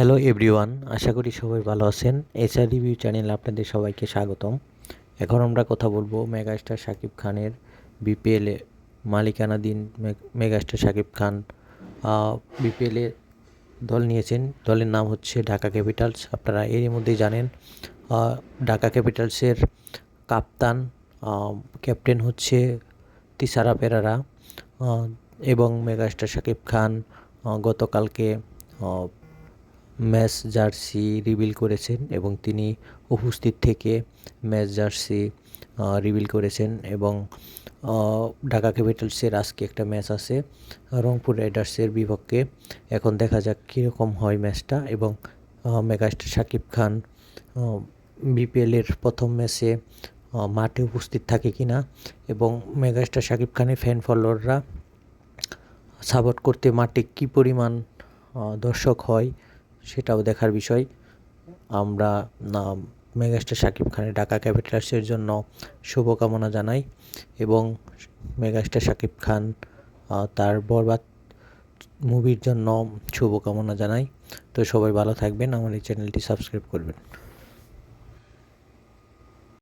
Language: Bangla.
হ্যালো এভরিওয়ান, আশা করি সবাই ভালো আছেন। এসআর রিভিউ চ্যানেলে আপনাদের সবাইকে স্বাগতম। এখন আমরা কথা বলবো মেগাস্টার শাকিব খানের বিপিএলে মালিকানাধীন মেগাস্টার শাকিব খান বিপিএলে দল নিয়েছেন। দলের নাম হচ্ছে ঢাকা ক্যাপিটালস। আপনারা এরই মধ্যেই জানেন ঢাকা ক্যাপিটালসের কাপ্তান ক্যাপ্টেন হচ্ছে তিসারা পেরেরা এবং মেগাস্টার শাকিব খান গতকালকে ম্যাচ জার্সি রিভিল করেছেন এবং তিনি উপস্থিত থেকে ম্যাচ জার্সি রিভিল করেছেন এবং ঢাকা ক্যাপিটালসের আজকে একটা ম্যাচ আছে রংপুর রাইডার্সের বিপক্ষে। এখন দেখা যাক কীরকম হয় ম্যাচটা এবং মেগাস্টার শাকিব খান বিপিএলের প্রথম ম্যাচে মাঠে উপস্থিত থাকে কিনা এবং মেগাস্টার শাকিব খানের ফ্যান ফলোয়াররা সাপোর্ট করতে মাঠে কী পরিমাণ দর্শক হয় সেটাও দেখার বিষয়। আমরা মেগাস্টার শাকিব খানের ঢাকা ক্যাপিটালসের জন্য শুভকামনা জানাই এবং মেগাস্টার শাকিব খান তার বরবাদ মুভির জন্য শুভকামনা জানাই। তো সবাই ভালো থাকবেন, আমার এই চ্যানেলটি সাবস্ক্রাইব করবেন।